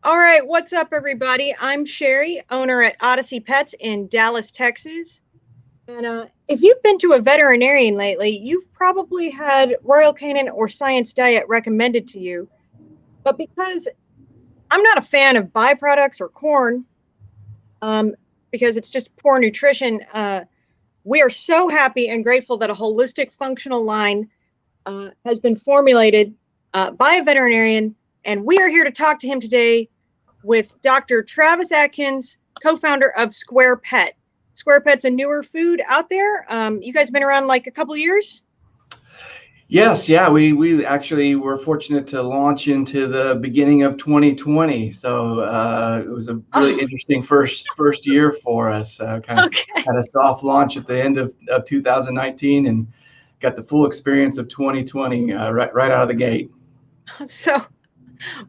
All right, what's up, everybody? I'm Sherry, owner at Odyssey Pets in Dallas, Texas. And if you've been to a veterinarian lately, you've probably had Royal Canin or Science Diet recommended to you. But because I'm not a fan of byproducts or corn, um, because it's just poor nutrition, we are so happy and grateful that a holistic functional line has been formulated by a veterinarian. And we are here to talk to him today with Dr. Travis Atkins, co-founder of Square Pet. Square Pet's a newer food out there. You guys been around like a couple years? Yes, yeah, we actually were fortunate to launch into the beginning of 2020. So it was a really Oh, interesting first year for us. Kind of okay. had a soft launch at the end of 2019 and got the full experience of 2020 right out of the gate. So,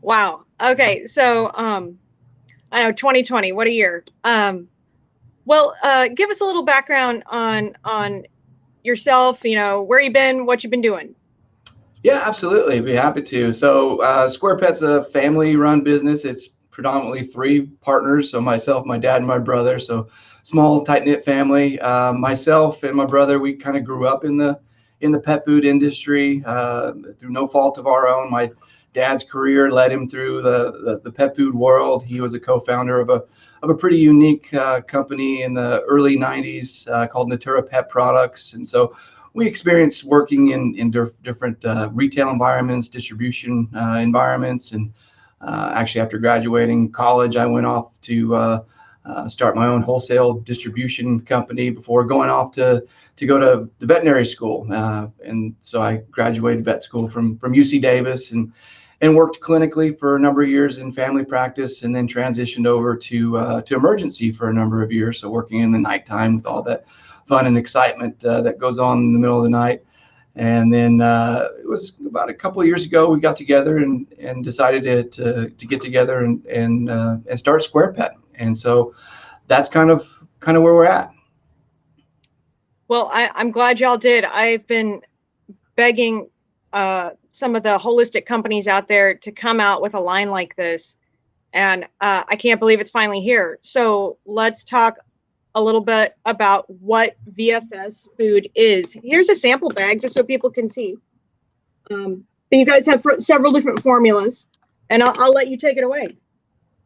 wow. Okay. So, I know 2020, what a year. Well, give us a little background on yourself, where you been, what you've been doing. Yeah, absolutely. Be happy to. So, Square Pet's a family-run business. It's predominantly three partners. So, myself, my dad, and my brother. So, small, tight-knit family. Myself and my brother, we kind of grew up in the pet food industry through no fault of our own. My dad's career led him through the pet food world. He was a co-founder of a pretty unique company in the early '90s called Natura Pet Products, and so we experienced working in different retail environments, distribution environments, and actually after graduating college, I went off to start my own wholesale distribution company before going off to go to the veterinary school. And so I graduated vet school from UC Davis and worked clinically for a number of years in family practice, and then transitioned over to emergency for a number of years. So working in the nighttime with all that fun and excitement that goes on in the middle of the night. And then it was about a couple of years ago we got together and decided to get together and start Square Pet. And so that's kind of where we're at. Well, I'm glad y'all did. I've been begging some of the holistic companies out there to come out with a line like this. And I can't believe it's finally here. So let's talk a little bit about what VFS food is. Here's a sample bag just so people can see. But you guys have several different formulas, and I'll let you take it away.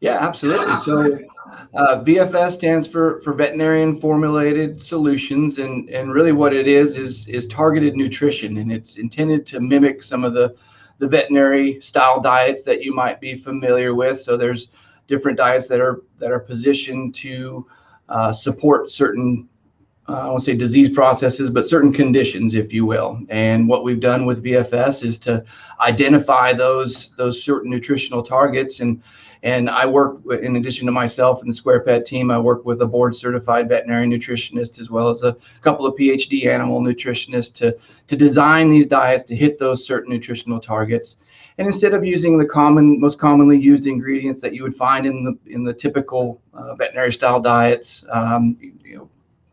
Yeah, absolutely. So VFS stands for veterinarian formulated solutions, and really what it is targeted nutrition, and it's intended to mimic some of the veterinary style diets that you might be familiar with. So there's different diets that are positioned to support certain I won't say disease processes, but certain conditions, if you will. And what we've done with VFS is to identify those certain nutritional targets. And I work in addition to myself and the Square Pet team, I work with a board certified veterinary nutritionist as well as a couple of PhD animal nutritionists to design these diets to hit those certain nutritional targets. And instead of using the most commonly used ingredients that you would find in the typical veterinary style diets,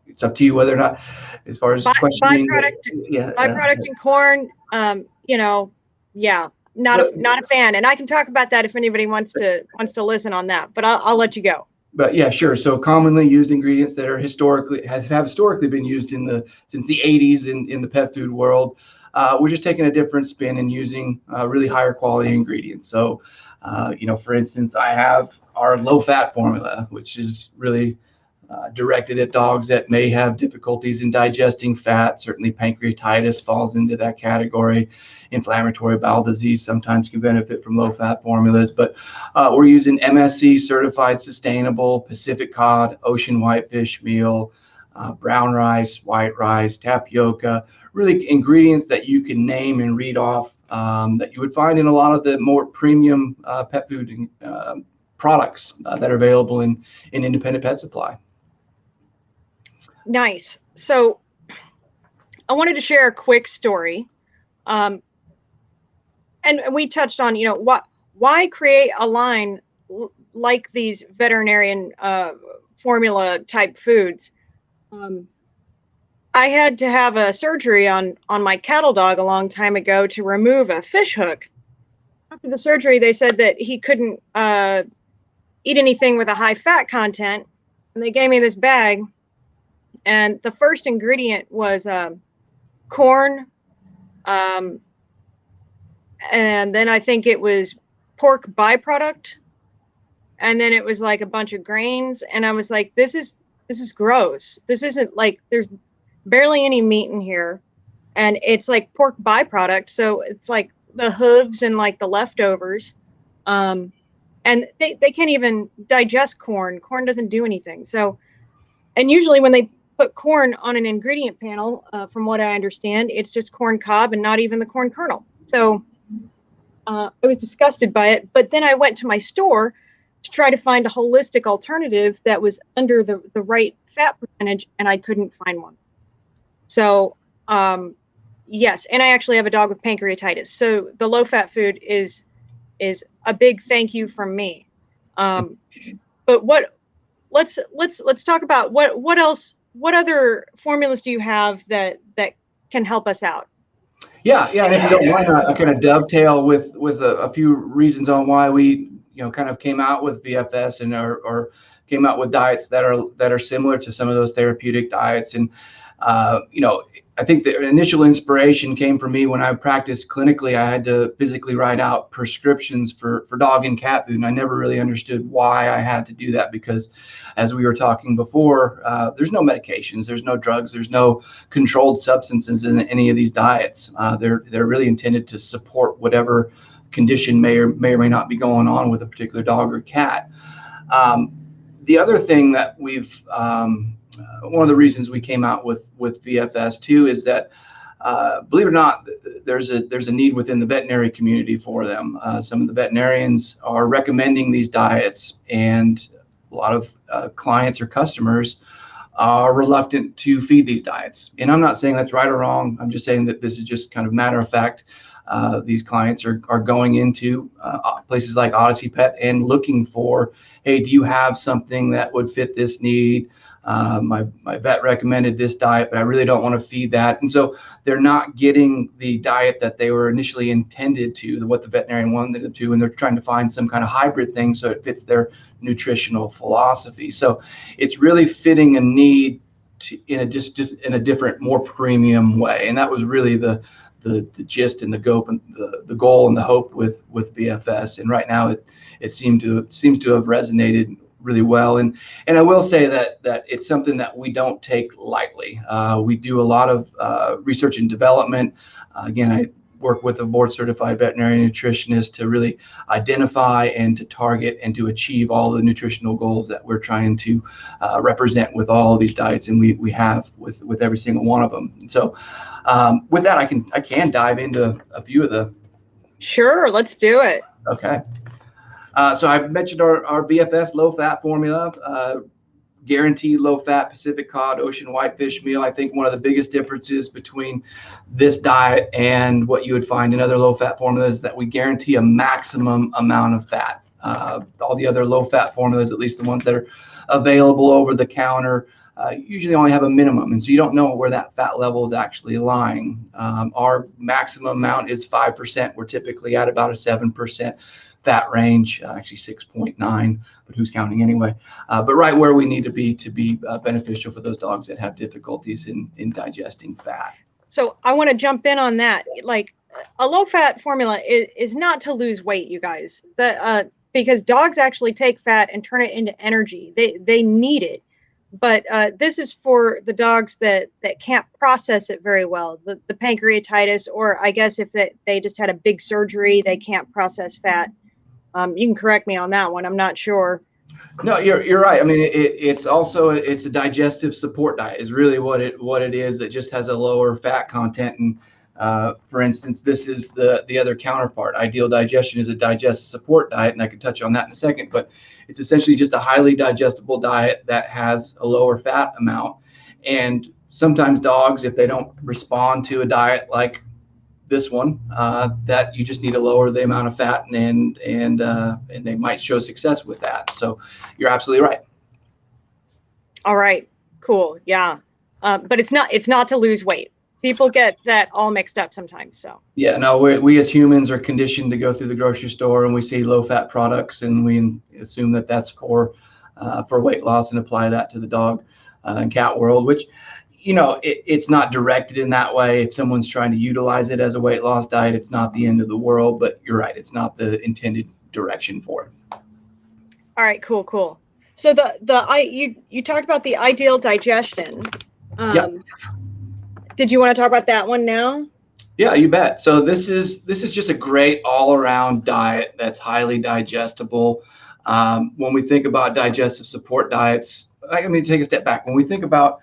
it's up to you whether or not, as far as questioning. Yeah. Byproduct in corn. Yeah, not a fan. And I can talk about that if anybody wants to listen on that. But I'll let you go. But yeah, sure. So commonly used ingredients that are have historically been used since the 80s in the pet food world. We're just taking a different spin and using really higher quality ingredients. So, for instance, I have our low fat formula, which is really directed at dogs that may have difficulties in digesting fat. Certainly pancreatitis falls into that category. Inflammatory bowel disease sometimes can benefit from low fat formulas, but we're using MSC certified sustainable Pacific cod, ocean whitefish meal, brown rice, white rice, tapioca, really ingredients that you can name and read off that you would find in a lot of the more premium pet food products that are available in independent pet supply. Nice. So I wanted to share a quick story. And we touched on, why create a line like these veterinarian formula type foods. I had to have a surgery on my cattle dog a long time ago to remove a fish hook. After the surgery, they said that he couldn't eat anything with a high fat content. And they gave me this bag, and the first ingredient was corn, and then I think it was pork byproduct, and then it was like a bunch of grains, and I was like, this is gross. This isn't like, there's barely any meat in here, and it's like pork byproduct, so it's like the hooves and like the leftovers. And they can't even digest corn. Corn doesn't do anything. So, and usually when they put corn on an ingredient panel, from what I understand, it's just corn cob and not even the corn kernel. So I was disgusted by it. But then I went to my store to try to find a holistic alternative that was under the right fat percentage, and I couldn't find one. So yes, and I actually have a dog with pancreatitis. So the low fat food is a big thank you from me. But let's talk about what else, what other formulas do you have that can help us out? Yeah, and if you don't mind, I kind of dovetail with a few reasons on why we kind of came out with VFS and or came out with diets that are similar to some of those therapeutic diets. And I think the initial inspiration came from me when I practiced clinically. I had to physically write out prescriptions for dog and cat food, and I never really understood why I had to do that, because as we were talking before, there's no medications, there's no drugs, there's no controlled substances in any of these diets. They're really intended to support whatever condition may or may not be going on with a particular dog or cat. The other thing that we've one of the reasons we came out with VFS too is that, believe it or not, there's a need within the veterinary community for them. Some of the veterinarians are recommending these diets, and a lot of clients or customers are reluctant to feed these diets. And I'm not saying that's right or wrong. I'm just saying that this is just kind of matter of fact. These clients are going into places like Odyssey Pet and looking for, hey, do you have something that would fit this need? My vet recommended this diet, but I really don't want to feed that. And so they're not getting the diet that they were initially intended to, what the veterinarian wanted them to, and they're trying to find some kind of hybrid thing so it fits their nutritional philosophy. So it's really fitting a need in a different, more premium way. And that was really the gist and the goal and the hope with VFS. And right now it seems to have resonated really well. And I will say that it's something that we don't take lightly. We do a lot of research and development. Again, I work with a board certified veterinary nutritionist to really identify and to target and to achieve all the nutritional goals that we're trying to represent with all of these diets, and we have with every single one of them. And so with that, I can dive into a few of the. Sure, let's do it. Okay. So I've mentioned our VFS low fat formula, guaranteed low fat Pacific cod, ocean whitefish meal. I think one of the biggest differences between this diet and what you would find in other low fat formulas is that we guarantee a maximum amount of fat. All the other low fat formulas, at least the ones that are available over the counter, usually only have a minimum, and so you don't know where that fat level is actually lying. Our maximum amount is 5%. We're typically at about a 7% fat range, actually 6.9, but who's counting anyway? But right where we need to be beneficial for those dogs that have difficulties in digesting fat. So I want to jump in on that. Like, a low fat formula is not to lose weight, you guys. Because dogs actually take fat and turn it into energy. They need it. But this is for the dogs that can't process it very well, the pancreatitis, or I guess if they just had a big surgery, they can't process fat. You can correct me on that one. I'm not sure. No, you're right. I mean, it's a digestive support diet is really what it is. That just has a lower fat content. And for instance, this is the other counterpart. Ideal Digestion is a digestive support diet, and I can touch on that in a second. But it's essentially just a highly digestible diet that has a lower fat amount. And sometimes dogs, if they don't respond to a diet like this one, that you just need to lower the amount of fat, and they might show success with that. So you're absolutely right. All right, cool. Yeah. But it's not to lose weight. People get that all mixed up sometimes. So Yeah, no, we as humans are conditioned to go through the grocery store and we see low-fat products and we assume that that's for weight loss and apply that to the dog and cat world, which, it's not directed in that way. If someone's trying to utilize it as a weight loss diet, it's not the end of the world, but you're right, it's not the intended direction for it. all right, cool. So you talked about the ideal digestion. Yep. Did you want to talk about that one now? Yeah, you bet. So this is just a great all-around diet that's highly digestible. When we think about digestive support diets, let me take a step back. When we think about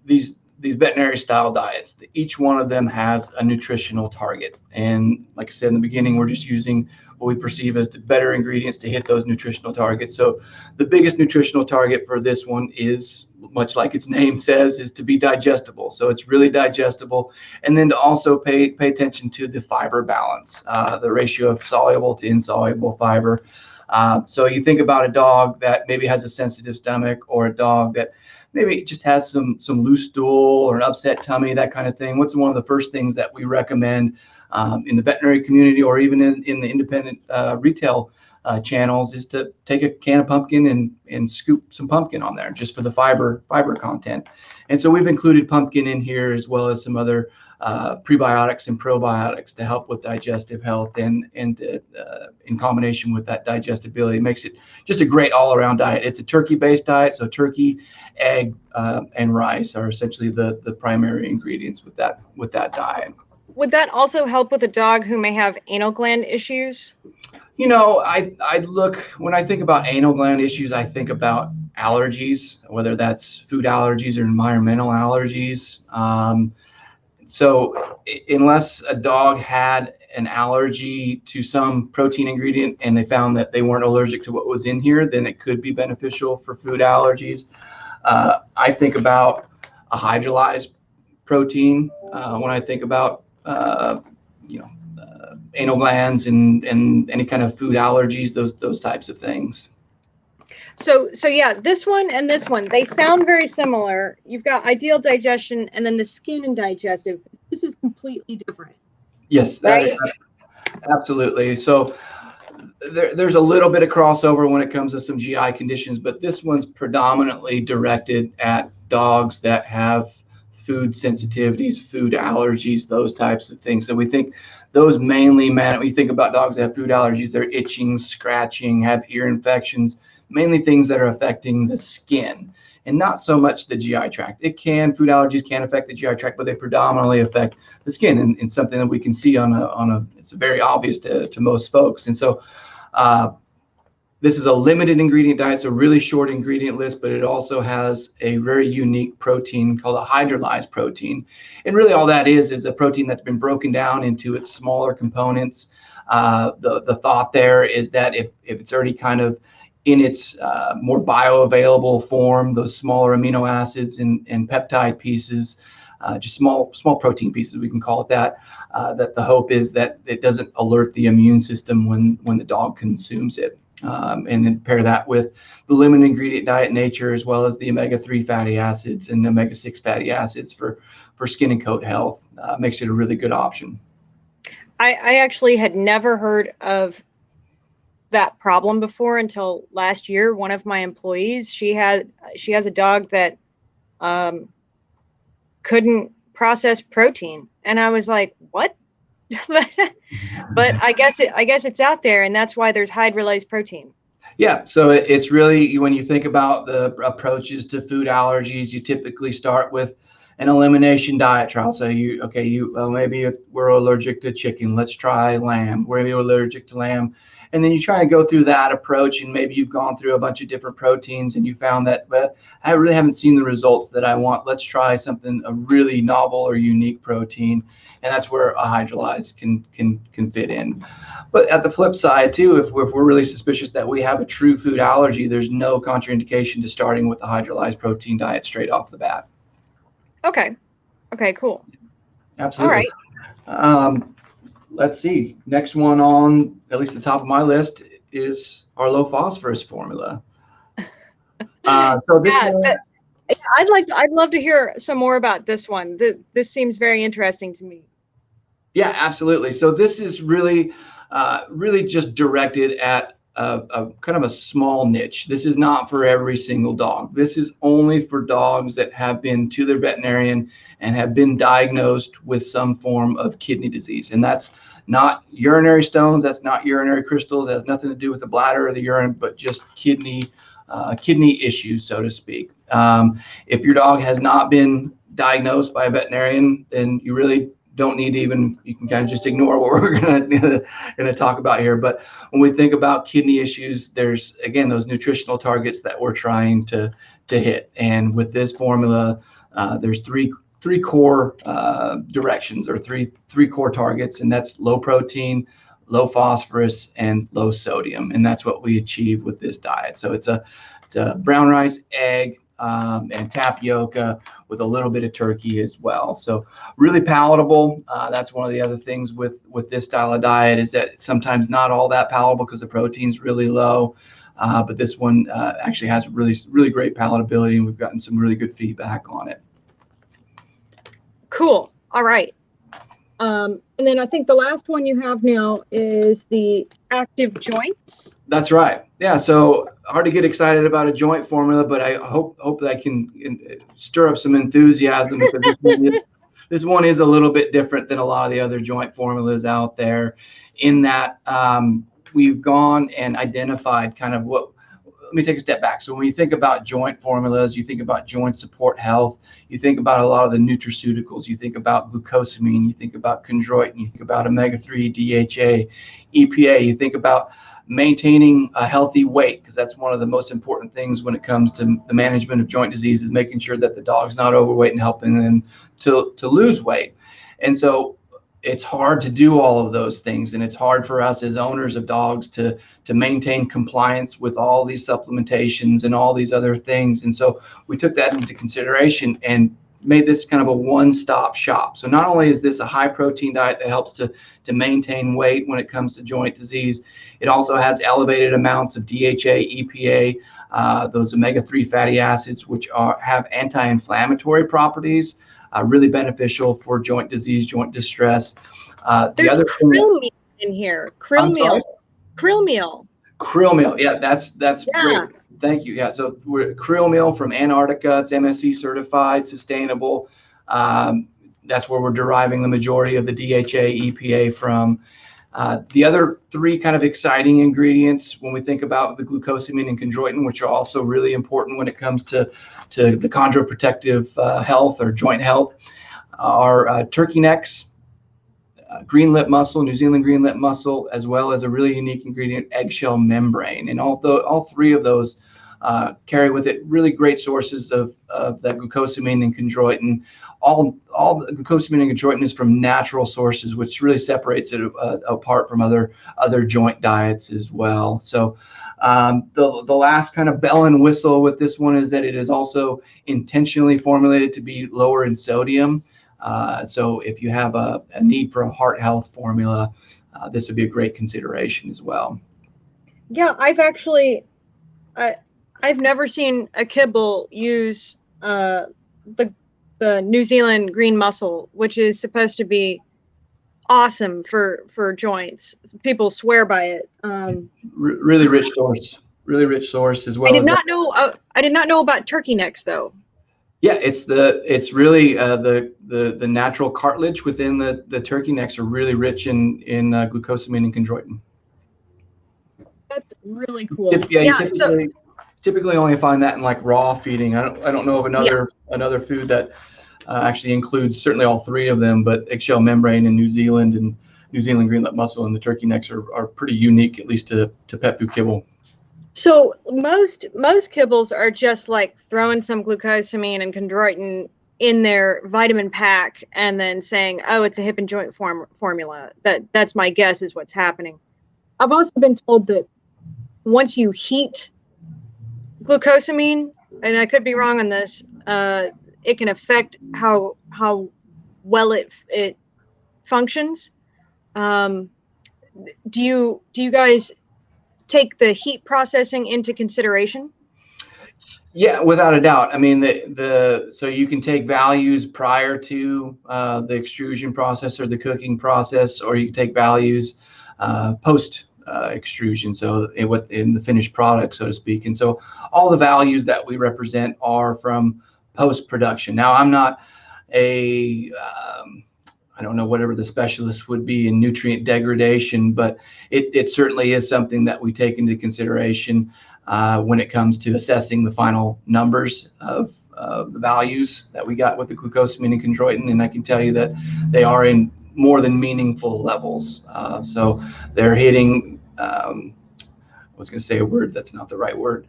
these veterinary style diets, each one of them has a nutritional target. And like I said in the beginning, we're just using what we perceive as the better ingredients to hit those nutritional targets. So the biggest nutritional target for this one is, much like its name says, is to be digestible. So it's really digestible. And then to also pay attention to the fiber balance, the ratio of soluble to insoluble fiber. So you think about a dog that maybe has a sensitive stomach, or a dog that maybe just has some loose stool or an upset tummy, that kind of thing. What's one of the first things that we recommend in the veterinary community, or even in the independent retail channels, is to take a can of pumpkin and scoop some pumpkin on there just for the fiber content. And so we've included pumpkin in here, as well as some other prebiotics and probiotics to help with digestive health, and in combination with that digestibility, makes it just a great all-around diet. It's a turkey-based diet, so turkey, egg, and rice are essentially the primary ingredients with that diet. Would that also help with a dog who may have anal gland issues? When I think about anal gland issues, I think about allergies, whether that's food allergies or environmental allergies. So unless a dog had an allergy to some protein ingredient and they found that they weren't allergic to what was in here, then it could be beneficial for food allergies. I think about a hydrolyzed protein when I think about anal glands and any kind of food allergies, those types of things. So yeah, this one and this one, they sound very similar. You've got ideal digestion and then the skin and digestive. This is completely different. Yes, right? Absolutely. So there's a little bit of crossover when it comes to some GI conditions, but this one's predominantly directed at dogs that have food sensitivities, food allergies, those types of things. So we think those mainly, when you think about dogs that have food allergies, they're itching, scratching, have ear infections, mainly things that are affecting the skin and not so much the GI tract. Food allergies can affect the GI tract, but they predominantly affect the skin, and something that we can see it's very obvious to most folks. And so this is a limited ingredient diet, so really short ingredient list, but it also has a very unique protein called a hydrolyzed protein. And really all that is a protein that's been broken down into its smaller components. The thought there is that if it's already kind of in its more bioavailable form, those smaller amino acids and peptide pieces, just small protein pieces, we can call it that the hope is that it doesn't alert the immune system when the dog consumes it. And then pair that with the limited ingredient diet nature, as well as the omega-3 fatty acids and omega-6 fatty acids for skin and coat health, makes it a really good option. I actually had never heard of that problem before until last year. One of my employees, she has a dog that couldn't process protein, and I was like, what? But I guess it's out there, and that's why there's hydrolyzed protein. Yeah, so it's really, when you think about the approaches to food allergies, you typically start with an elimination diet trial. So maybe we're allergic to chicken. Let's try lamb. Maybe we're allergic to lamb. And then you try and go through that approach, and maybe you've gone through a bunch of different proteins and you found that, but I really haven't seen the results that I want. Let's try a really novel or unique protein. And that's where a hydrolyzed can fit in. But at the flip side too, if we're really suspicious that we have a true food allergy, there's no contraindication to starting with the hydrolyzed protein diet straight off the bat. Okay, cool. Absolutely. All right. Let's see. Next one on at least the top of my list is our low phosphorus formula. So this I'd love to hear some more about this one. This seems very interesting to me. Yeah, absolutely. So this is really, really just directed at a kind of a small niche. This is not for every single dog. This is only for dogs that have been to their veterinarian and have been diagnosed with some form of kidney disease. And that's not urinary stones. That's not urinary crystals. It has nothing to do with the bladder or the urine, but just kidney issues, so to speak. If your dog has not been diagnosed by a veterinarian, then you really don't need to even, you can kind of just ignore what we're gonna talk about here. But when we think about kidney issues, there's again those nutritional targets that we're trying to hit. And with this formula, there's three core directions, or three core targets, and that's low protein, low phosphorus, and low sodium. And that's what we achieve with this diet. So it's a brown rice, egg, and tapioca with a little bit of turkey as well. So really palatable. That's one of the other things with this style of diet, is that it's sometimes not all that palatable because the protein's really low. But this one actually has really great palatability, and we've gotten some really good feedback on it. Cool. All right. And then I think the last one you have now is the active joints. That's right. Yeah. So hard to get excited about a joint formula, but I hope that I can stir up some enthusiasm, because this one is a little bit different than a lot of the other joint formulas out there, in that we've gone and identified kind of what. Let me take a step back. So when you think about joint formulas, you think about joint support health, you think about a lot of the nutraceuticals, you think about glucosamine, you think about chondroitin, you think about omega-3, DHA, EPA, you think about maintaining a healthy weight, because that's one of the most important things when it comes to the management of joint disease, is making sure that the dog's not overweight and helping them to lose weight. And so it's hard to do all of those things, and it's hard for us as owners of dogs to maintain compliance with all these supplementations and all these other things. And so we took that into consideration and made this kind of a one-stop shop. So not only is this a high protein diet that helps to maintain weight when it comes to joint disease, it also has elevated amounts of DHA, EPA, those omega-3 fatty acids, which have anti-inflammatory properties, really beneficial for joint disease, joint distress. There's Krill Meal in here. Krill Meal. Krill Meal. Krill Meal. Yeah, that's Yeah. great. Thank you. Yeah, so we're Krill Meal from Antarctica. It's MSC certified, sustainable. That's where we're deriving the majority of the DHA, EPA from. The other three kind of exciting ingredients when we think about the glucosamine and chondroitin, which are also really important when it comes to the chondroprotective health or joint health, are turkey necks, green lip mussel, New Zealand green lip mussel, as well as a really unique ingredient, eggshell membrane. And all three of those carry with it really great sources of that glucosamine and chondroitin. All the glucosamine and chondroitin is from natural sources, which really separates it apart from other joint diets as well. So the last kind of bell and whistle with this one is that it is also intentionally formulated to be lower in sodium. So if you have a need for a heart health formula, this would be a great consideration as well. Yeah, I've never seen a kibble use the New Zealand green mussel, which is supposed to be awesome for joints. People swear by it. Really rich source as well. I did not know about turkey necks though. Yeah, it's really the natural cartilage within the turkey necks are really rich in glucosamine and chondroitin. That's really cool. Typically only find that in like raw feeding. I don't know of another food that actually includes certainly all three of them, but eggshell membrane in New Zealand and New Zealand green lip mussel and the turkey necks are pretty unique, at least to pet food kibble. So most kibbles are just like throwing some glucosamine and chondroitin in their vitamin pack and then saying, oh, it's a hip and joint formula. That's my guess is what's happening. I've also been told that once you heat glucosamine, and I could be wrong on this, it can affect how well it functions. Do you guys take the heat processing into consideration? Yeah, without a doubt. I mean, so you can take values prior to the extrusion process or the cooking process, or you can take values post extrusion, so in the finished product, so to speak. And so all the values that we represent are from post production. Now, I'm not a I don't know, whatever the specialist would be in nutrient degradation, but it certainly is something that we take into consideration when it comes to assessing the final numbers of the values that we got with the glucosamine and chondroitin. And I can tell you that they are in more than meaningful levels. So they're hitting, I was going to say a word that's not the right word.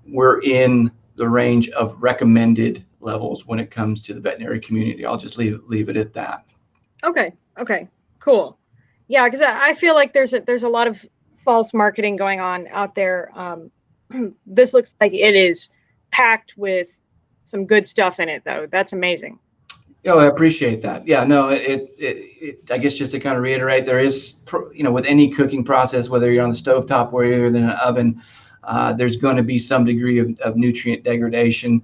We're in the range of recommended levels when it comes to the veterinary community. I'll just leave it at that. Okay. Okay. Cool. Yeah, because I feel like there's a lot of false marketing going on out there. This looks like it is packed with some good stuff in it, though. That's amazing. Oh, I appreciate that. Yeah, no, I guess just to kind of reiterate, there is, with any cooking process, whether you're on the stovetop or you're in an oven, there's going to be some degree of nutrient degradation.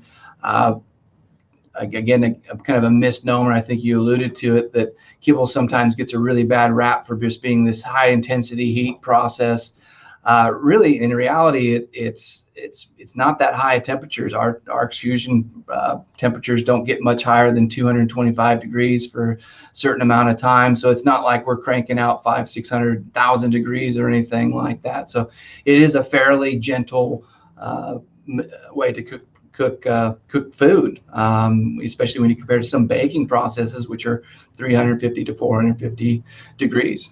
Again, kind of a misnomer. I think you alluded to it, that kibble sometimes gets a really bad rap for just being this high intensity heat process. Really, in reality, it's not that high temperatures. Our extrusion temperatures don't get much higher than 225 degrees for a certain amount of time. So it's not like we're cranking out 500, 600,000 degrees or anything like that. So it is a fairly gentle way to cook food, especially when you compare to some baking processes, which are 350 to 450 degrees.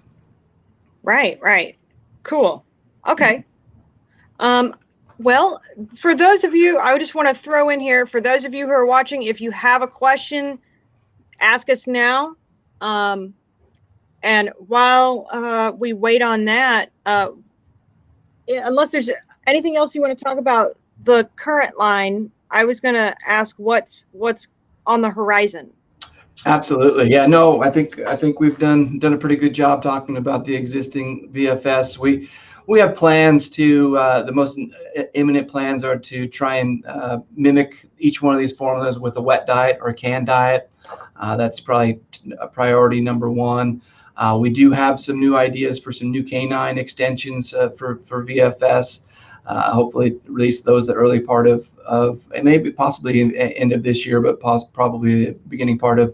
Right. Cool. Okay. Well, for those of you, I just want to throw in here, for those of you who are watching, if you have a question, ask us now. And while we wait on that, unless there's anything else you want to talk about the current line, I was going to ask what's on the horizon. Absolutely. Yeah, no, I think we've done a pretty good job talking about the existing VFS. We have plans to, the most imminent plans are to try and mimic each one of these formulas with a wet diet or a canned diet. That's probably a priority number one. We do have some new ideas for some new canine extensions for VFS. Hopefully release those the early part of maybe possibly end of this year, but probably the beginning part of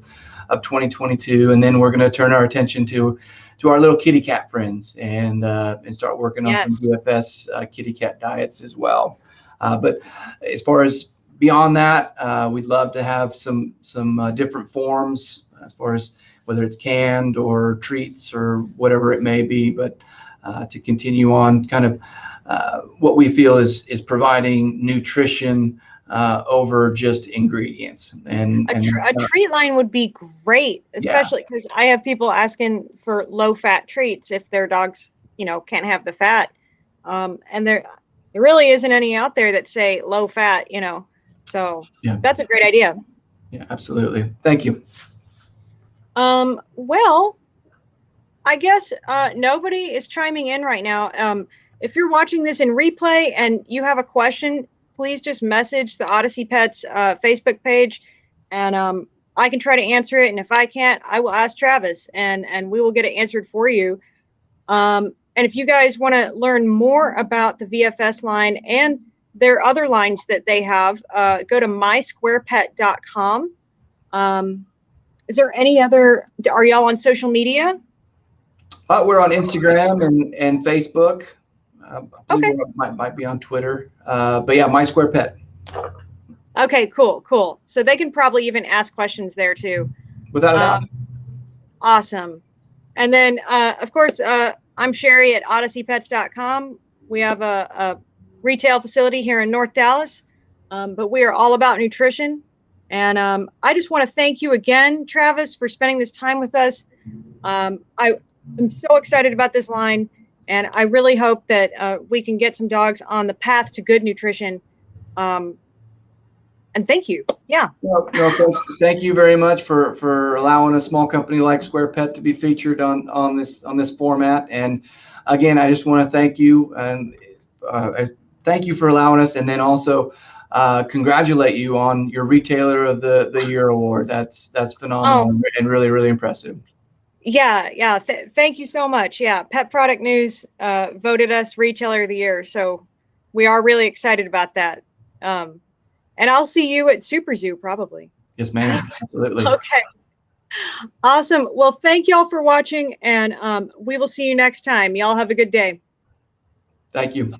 2022. And then we're going to turn our attention to our little kitty cat friends and start working on some VFS kitty cat diets as well. But as far as beyond that, we'd love to have some different forms as far as whether it's canned or treats or whatever it may be, but to continue on kind of what we feel is providing nutrition over just ingredients. And a treat line would be great, especially because I have people asking for low fat treats if their dogs, can't have the fat. And there really isn't any out there that say low fat, so that's a great idea. Yeah, absolutely. Thank you. Well, I guess nobody is chiming in right now. If you're watching this in replay and you have a question, please just message the Odyssey Pets Facebook page, and I can try to answer it. And if I can't, I will ask Travis, and we will get it answered for you. And if you guys want to learn more about the VFS line and their other lines that they have, go to mysquarepet.com. Is there any other? Are y'all on social media? We're on Instagram and Facebook. Okay. Might be on Twitter, but yeah, My Square Pet. Okay, cool. So they can probably even ask questions there too. Without a doubt. Awesome. And then, of course, I'm Sherry at odysseypets.com. We have a retail facility here in North Dallas, but we are all about nutrition. And I just want to thank you again, Travis, for spending this time with us. I'm so excited about this line. And I really hope that we can get some dogs on the path to good nutrition. And thank you. Yeah. No, thank you very much for allowing a small company like Square Pet to be featured on this format. And again, I just want to thank you and thank you for allowing us. And then also congratulate you on your Retailer of the Year award. That's phenomenal and really, really impressive. Yeah. Thank you so much. Yeah, Pet Product News voted us Retailer of the Year, so we are really excited about that. And I'll see you at Super Zoo probably. Yes, ma'am. Absolutely. Okay. Awesome. Well, thank y'all for watching, and we will see you next time. Y'all have a good day. Thank you.